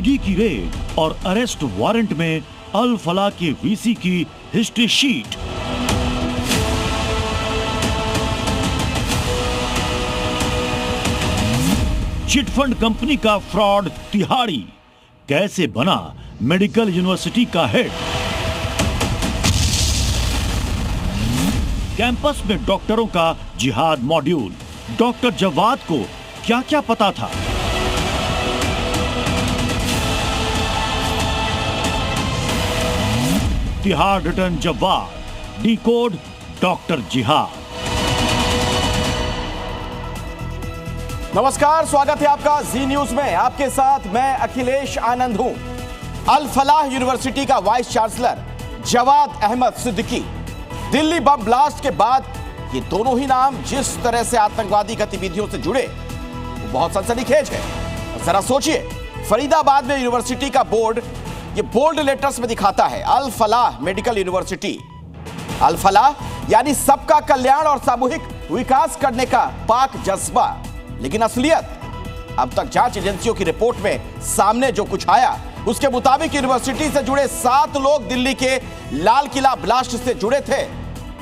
ED की red और arrest warrant में अल फलाह के वीसी की हिस्ट्री शीट। चिटफंड कंपनी का फ्रॉड तिहाड़ी कैसे बना मेडिकल यूनिवर्सिटी का हेड। कैंपस में डॉक्टरों का जिहाद मॉड्यूल, डॉक्टर जवाद को क्या क्या पता था। Tihar return Jawad, decode doctor जिहाद। नमस्कार, स्वागत है आपका जी न्यूज में। आपके साथ मैं अखिलेश आनंद हूं। अल फलाह यूनिवर्सिटी का vice chancellor Jawad Ahmed Siddiqui. Delhi bomb blast के बाद ये दोनों ही नाम जिस तरह से आतंकवादी गतिविधियों से जुड़े वो बहुत सनसनीखेज है। जरा सोचिए, फरीदाबाद में यूनिवर्सिटी का बोर्ड ये बोल्ड लेटर्स में दिखाता है अल फलाह मेडिकल यूनिवर्सिटी। अल फलाह यानी सबका कल्याण और सामूहिक विकास करने का पाक जज्बा। लेकिन असलियत अब तक जांच एजेंसियों की रिपोर्ट में सामने जो कुछ आया उसके मुताबिक यूनिवर्सिटी से जुड़े 7 लोग दिल्ली के लाल किला ब्लास्ट से जुड़े थे।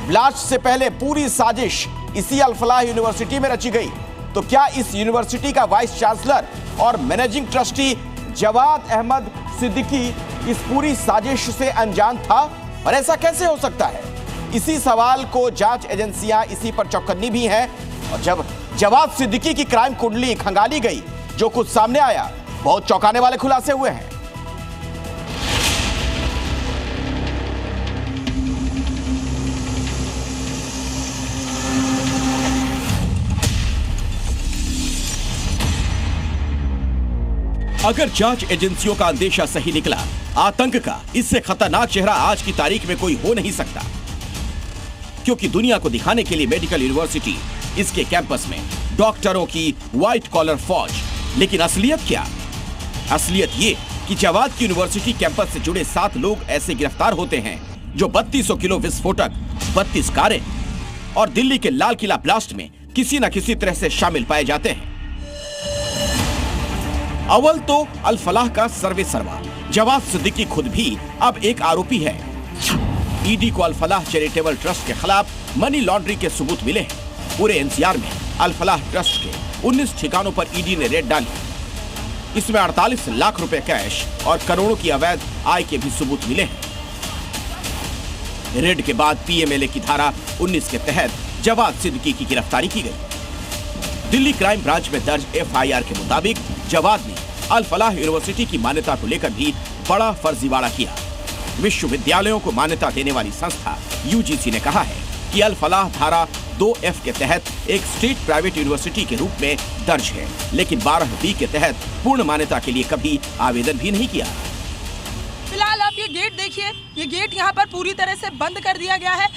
ब्लास्ट से पहले पूरी साजिश इसी अल फलाह यूनिवर्सिटी में रची गई। तो क्या इस यूनिवर्सिटी का वाइस चांसलर और मैनेजिंग ट्रस्टी जवाद अहमद सिद्दीकी इस पूरी साजिश से अनजान था, और ऐसा कैसे हो सकता है? इसी सवाल को जांच एजेंसियां इसी पर चौकन्नी भी हैं। और जब जवाद सिद्दीकी की क्राइम कुंडली खंगाली गई, जो कुछ सामने आया बहुत चौंकाने वाले खुलासे हुए हैं। अगर जांच एजेंसियों का अंदेशा सही निकला, आतंक का इससे खतरनाक चेहरा आज की तारीख में कोई हो नहीं सकता। क्योंकि दुनिया को दिखाने के लिए मेडिकल यूनिवर्सिटी, इसके कैंपस में डॉक्टरों की व्हाइट कॉलर फौज। लेकिन असलियत क्या? असलियत ये कि जवाद की यूनिवर्सिटी कैंपस से जुड़े 7 लोग ऐसे गिरफ्तार होते हैं जो 3200 किलो विस्फोटक, 32 कारें और दिल्ली के लाल किला ब्लास्ट में किसी न किसी तरह से शामिल पाए जाते हैं। अव्वल तो अल फलाह का सर्वे सर्वा जवाद सिद्दीकी खुद भी अब एक आरोपी है। ईडी को अल फलाह चैरिटेबल ट्रस्ट के खिलाफ मनी लॉन्ड्रिंग के सबूत मिले हैं। पूरे एनसीआर में अल फलाह ट्रस्ट के 19 ठिकानों पर ईडी ने रेड डाली। इसमें 48 लाख रुपए कैश और करोड़ों की अवैध आय के भी सबूत मिले हैं। रेड के बाद पीएमएलए की धारा 19 के तहत जवाद सिद्दीकी की गिरफ्तारी की गई। दिल्ली क्राइम ब्रांच में दर्ज एफआईआर के मुताबिक जवाद ने अल फलाह यूनिवर्सिटी की मान्यता को लेकर भी बड़ा फर्जीवाड़ा किया। विश्वविद्यालयों को मान्यता देने वाली संस्था यूजीसी ने कहा है कि अल फलाह धारा 2F के तहत एक स्टेट प्राइवेट यूनिवर्सिटी के रूप में दर्ज है, लेकिन 12B के तहत पूर्ण मान्यता के लिए कभी आवेदन भी नहीं किया। फिलहाल आप ये गेट देखिए, ये गेट यहाँ पर पूरी तरह से बंद कर दिया गया है,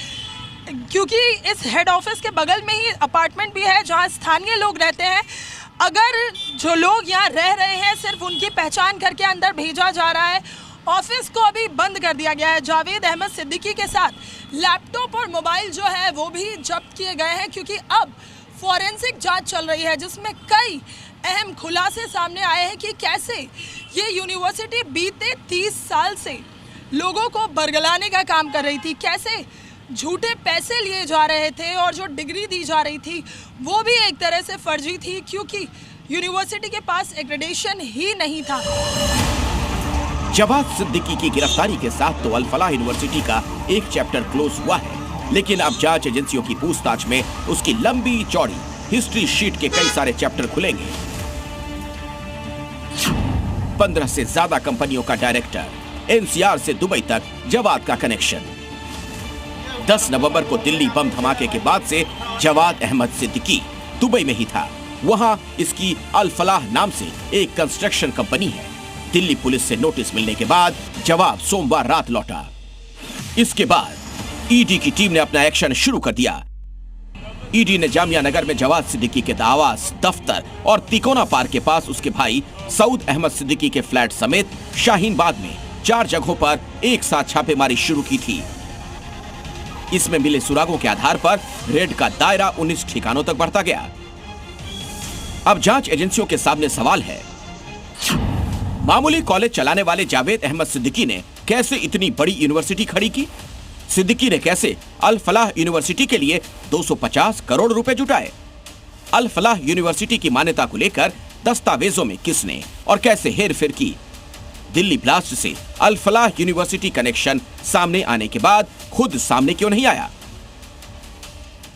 क्योंकि इस हेड ऑफिस के बगल में ही अपार्टमेंट भी है जहाँ स्थानीय लोग रहते हैं। अगर जो लोग यहाँ रह रहे हैं सिर्फ उनकी पहचान करके अंदर भेजा जा रहा है। ऑफिस को अभी बंद कर दिया गया है। जावेद अहमद सिद्दीकी के साथ लैपटॉप और मोबाइल जो है वो भी जब्त किए गए हैं, क्योंकि अब फॉरेंसिक जांच चल रही है जिसमें कई अहम खुलासे सामने आए हैं कि कैसे ये यूनिवर्सिटी बीते 30 साल से लोगों को बरगलाने का काम कर रही थी, कैसे झूठे पैसे लिए जा रहे थे और जो डिग्री दी जा रही थी वो भी एक तरह से फर्जी थी, क्योंकि यूनिवर्सिटी के पास एक्रेडिटेशन ही नहीं था। जवाद सिद्दीकी की गिरफ्तारी के साथ तो अल फलाह यूनिवर्सिटी का एक चैप्टर क्लोज हुआ है, लेकिन अब जांच एजेंसियों की पूछताछ में उसकी लंबी चौड़ी हिस्ट्री शीट के कई सारे चैप्टर खुलेंगे। 15 से ज्यादा कंपनियों का डायरेक्टर, एनसीआर से दुबई तक जवाद का कनेक्शन। 10 नवंबर को दिल्ली बम धमाके के बाद से जवाद अहमद सिद्दीकी दुबई में ही था। वहां इसकी अल फलाह नाम से एक कंस्ट्रक्शन कंपनी है। दिल्ली पुलिस से नोटिस मिलने के बाद जवाद सोमवार रात लौटा। इसके बाद ईडी की टीम ने अपना एक्शन शुरू कर दिया। ईडी ने जामिया नगर में जवाद सिद्दीकी के आवास, दफ्तर और तिकोना पार्क के पास उसके भाई सऊद अहमद सिद्दीकी के फ्लैट समेत शाहीन बाग में 4 जगहों पर एक साथ छापेमारी शुरू की थी। इसमें मिले सुरागों के आधार पर रेड का दायरा 19 ठिकानों तक बढ़ता गया। अब जांच एजेंसियों के सामने सवाल है, मामूली कॉलेज चलाने वाले जावेद अहमद सिद्दीकी ने कैसे इतनी बड़ी यूनिवर्सिटी खड़ी की? सिद्दीकी ने कैसे अल फलाह यूनिवर्सिटी के लिए 250 करोड़ रुपए जुटाए? अल फलाह यूनिवर्सिटी की मान्यता को लेकर दस्तावेजों में किसने और कैसे हेरफेर की? दिल्ली ब्लास्ट से अल फलाह यूनिवर्सिटी कनेक्शन सामने आने के बाद खुद सामने क्यों नहीं आया?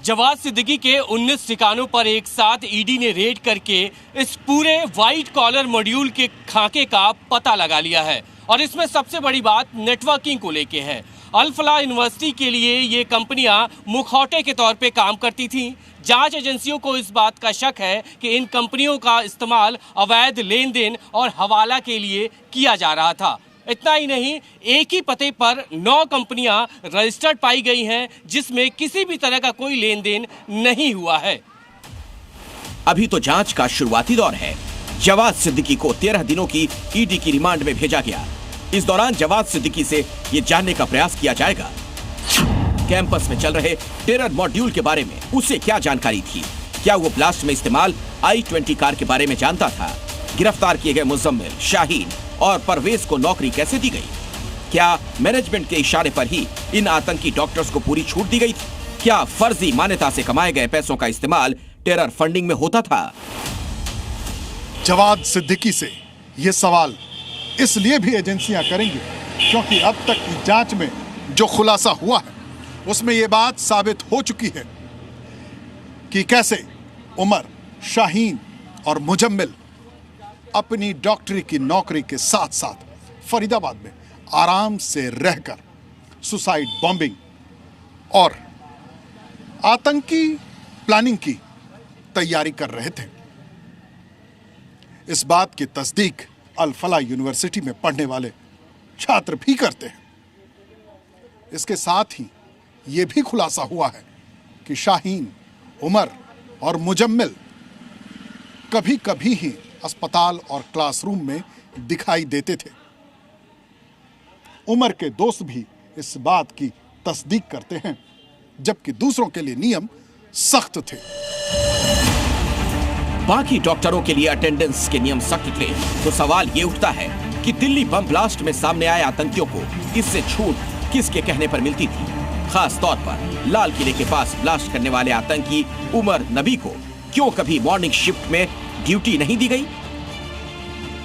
जवाद सिद्दीकी के 19 ठिकानों पर एक साथ ईडी ने रेड करके इस पूरे व्हाइट कॉलर मॉड्यूल के खाके का पता लगा लिया है। और इसमें सबसे बड़ी बात नेटवर्किंग को लेके है। अल फलाह यूनिवर्सिटी के लिए ये कंपनियां मुखौटे के तौर पे काम करती थीं। जांच एजेंसियों को इस बात का शक है कि इन कंपनियों का इस्तेमाल अवैध लेन देन और हवाला के लिए किया जा रहा था। इतना ही नहीं, एक ही पते पर 9 कंपनियां रजिस्टर्ड पाई गई हैं जिसमें किसी भी तरह का कोई लेन देन नहीं हुआ है। अभी तो जांच का शुरुआती दौर है। जवाद सिद्दीकी को 13 दिनों की ईडी की रिमांड में भेजा गया। इस दौरान जवाद सिद्दीकी से ये जानने का प्रयास किया जाएगा कैंपस में चल रहे टेरर मॉड्यूल के बारे में उसे क्या जानकारी थी। क्या वो ब्लास्ट में इस्तेमाल i20 कार के बारे में जानता था? गिरफ्तार किए गए मुजम्मिल, शाहीन और परवेज को नौकरी कैसे दी गई? क्या मैनेजमेंट के इशारे पर ही इन आतंकी डॉक्टर्स को पूरी छूट दी गई थी? क्या फर्जी मान्यता से कमाए गए पैसों का इस्तेमाल टेरर फंडिंग में होता था? जवाद सिद्दीकी से ये सवाल इसलिए भी एजेंसियां करेंगी क्योंकि अब तक की जांच में जो खुलासा हुआ है उसमें यह बात साबित हो चुकी है कि कैसे उमर, शाहीन और मुजम्मिल अपनी डॉक्टरी की नौकरी के साथ साथ फरीदाबाद में आराम से रहकर सुसाइड बॉम्बिंग और आतंकी प्लानिंग की तैयारी कर रहे थे। इस बात की तस्दीक अल फलाह यूनिवर्सिटी में पढ़ने वाले छात्र भी करते हैं। इसके साथ ही यह भी खुलासा हुआ है कि शाहीन, उमर और मुजम्मिल कभी कभी ही अस्पताल और क्लासरूम में दिखाई देते थे। उमर के दोस्त भी इस बात की तस्दीक करते हैं, जबकि दूसरों के लिए नियम सख्त थे। बाकी डॉक्टरों के लिए अटेंडेंस के नियम सख्त थे, तो सवाल ये उठता है कि दिल्ली बम ब्लास्ट में सामने आए आतंकियों को इससे छूट किसके कहने पर मिलती थी? खास तौर पर लाल किले के पास ब्लास्ट करने वाले आतंकी उमर नबी को क्यों कभी मॉर्निंग शिफ्ट में ड्यूटी नहीं दी गई?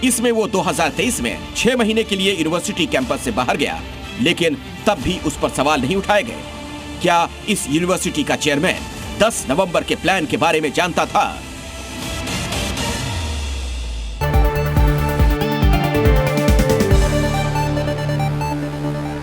इसमें वो 2023 में 6 महीने के लिए यूनिवर्सिटी कैंपस से बाहर गया, लेकिन तब भी उस पर सवाल नहीं उठाए गए। क्या इस यूनिवर्सिटी का चेयरमैन 10 नवंबर के प्लान के बारे में जानता था?